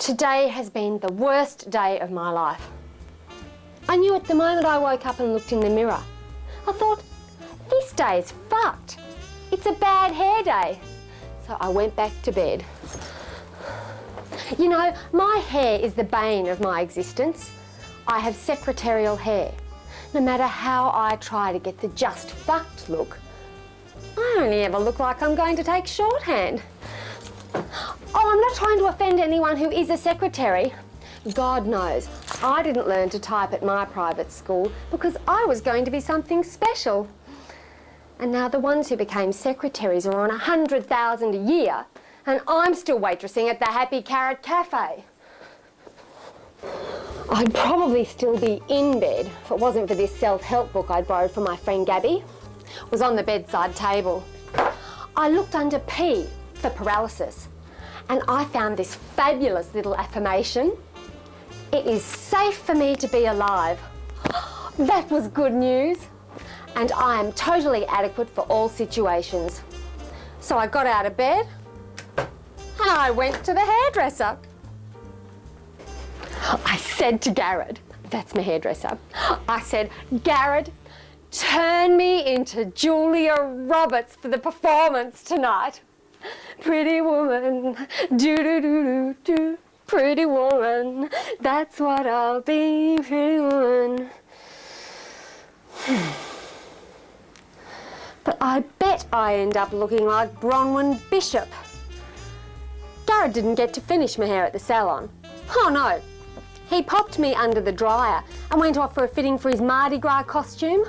Today has been the worst day of my life. I knew it the moment I woke up and looked in the mirror. I thought, this day's fucked. It's a bad hair day. So I went back to bed. You know, my hair is the bane of my existence. I have secretarial hair. No matter how I try to get the just fucked look, I only ever look like I'm going to take shorthand. Oh, I'm not trying to offend anyone who is a secretary. God knows, I didn't learn to type at my private school because I was going to be something special. And now the ones who became secretaries are on 100,000 a year, and I'm still waitressing at the Happy Carrot Cafe. I'd probably still be in bed if it wasn't for this self-help book I'd borrowed from my friend Gabby. It was on the bedside table. I looked under P for paralysis, and I found this fabulous little affirmation. It is safe for me to be alive. That was good news. And I am totally adequate for all situations. So I got out of bed and I went to the hairdresser. I said to Garrett, that's my hairdresser, I said, Garrett, turn me into Julia Roberts for the performance tonight. Pretty woman, do-do-do-do-do, pretty woman, that's what I'll be, pretty woman. But I bet I end up looking like Bronwyn Bishop. Garrett didn't get to finish my hair at the salon. Oh no, he popped me under the dryer and went off for a fitting for his Mardi Gras costume.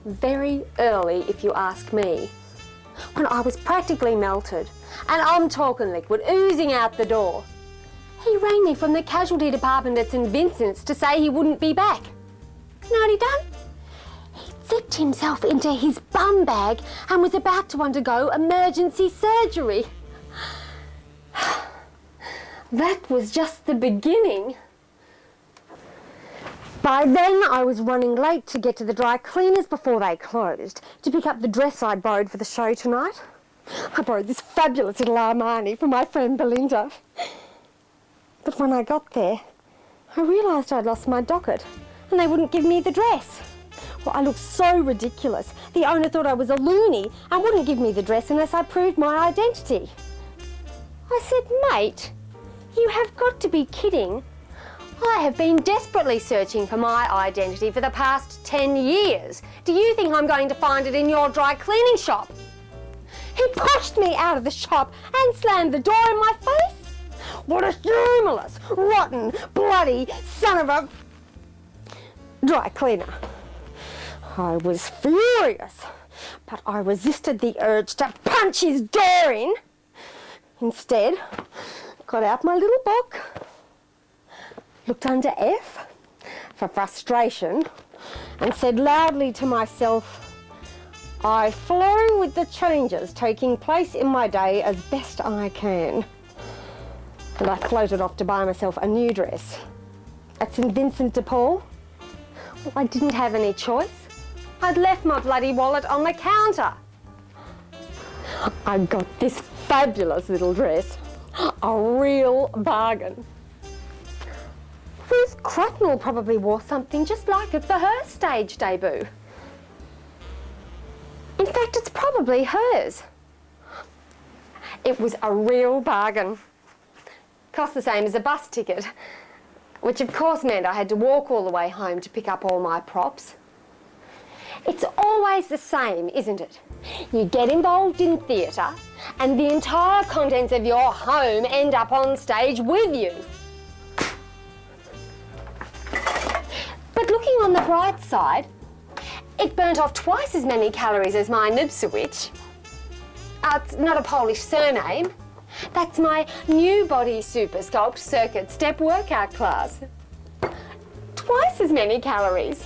Very early, if you ask me. When I was practically melted, and I'm talking liquid oozing out the door, he rang me from the casualty department at St Vincent's to say he wouldn't be back. You know what he done? Zipped himself into his bum bag and was about to undergo emergency surgery. That was just the beginning. By then I was running late to get to the dry cleaners before they closed to pick up the dress I borrowed for the show tonight. I borrowed this fabulous little Armani from my friend Belinda. But when I got there, I realised I'd lost my docket and they wouldn't give me the dress. Well, I looked so ridiculous. The owner thought I was a loony and wouldn't give me the dress unless I proved my identity. I said, mate, you have got to be kidding. I have been desperately searching for my identity for the past 10 years. Do you think I'm going to find it in your dry cleaning shop? He pushed me out of the shop and slammed the door in my face. What a humorless, rotten, bloody son of a dry cleaner. I was furious, but I resisted the urge to punch his door in. Instead, got out my little book, looked under F for frustration, and said loudly to myself, I flow with the changes taking place in my day as best I can. And I floated off to buy myself a new dress at St Vincent de Paul. Well, I didn't have any choice. I'd left my bloody wallet on the counter. I got this fabulous little dress, a real bargain. Ruth Cruttnell probably wore something just like it for her stage debut. In fact, it's probably hers. It was a real bargain. Cost the same as a bus ticket, which of course meant I had to walk all the way home to pick up all my props. It's always the same, isn't it? You get involved in theatre and the entire contents of your home end up on stage with you. But looking on the bright side, it burnt off twice as many calories as my Nubsowicz. It's not a Polish surname. That's my new body super sculpt circuit step workout class. Twice as many calories.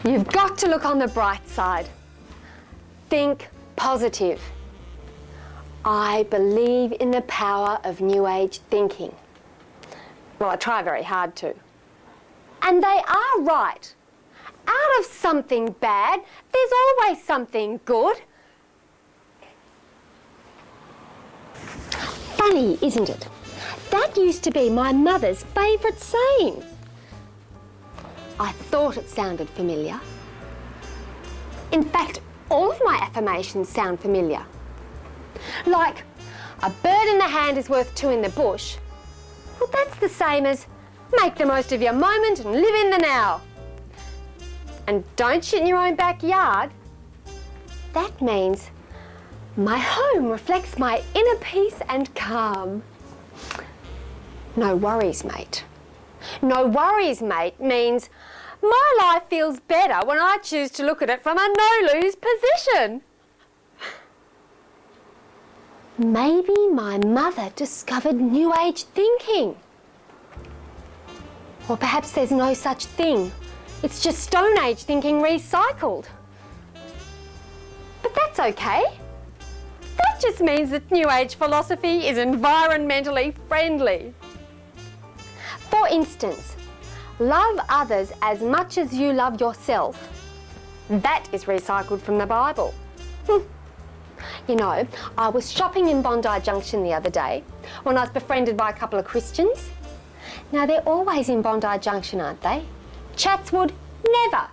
You've got to look on the bright side. Think positive. I believe in the power of New Age thinking. Well, I try very hard to. And they are right. Out of something bad, there's always something good. Funny, isn't it? That used to be my mother's favourite saying. I thought it sounded familiar. In fact, all of my affirmations sound familiar. Like, a bird in the hand is worth two in the bush. Well, that's the same as make the most of your moment and live in the now. And don't shit in your own backyard. That means my home reflects my inner peace and calm. No worries, mate. No worries, mate means my life feels better when I choose to look at it from a no-lose position. Maybe my mother discovered New Age thinking. Or perhaps there's no such thing. It's just Stone Age thinking recycled. But that's okay. That just means that New Age philosophy is environmentally friendly. For instance, love others as much as you love yourself. That is recycled from the Bible. You know, I was shopping in Bondi Junction the other day when I was befriended by a couple of Christians. Now, they're always in Bondi Junction, aren't they? Chatswood, never.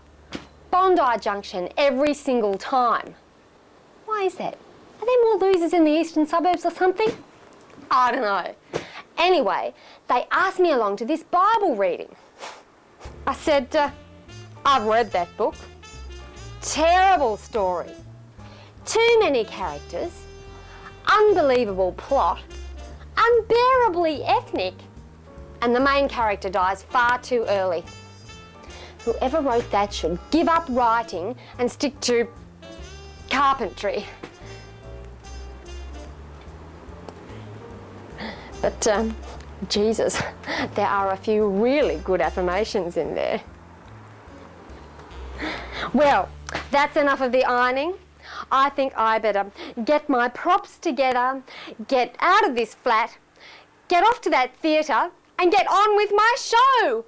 Bondi Junction, every single time. Why is that? Are there more losers in the eastern suburbs or something? I don't know. Anyway, they asked me along to this Bible reading. I said, I've read that book. Terrible story. Too many characters. Unbelievable plot. Unbearably ethnic. And the main character dies far too early. Whoever wrote that should give up writing and stick to carpentry. But, Jesus, there are a few really good affirmations in there. Well, that's enough of the ironing. I think I better get my props together, get out of this flat, get off to that theatre, and get on with my show.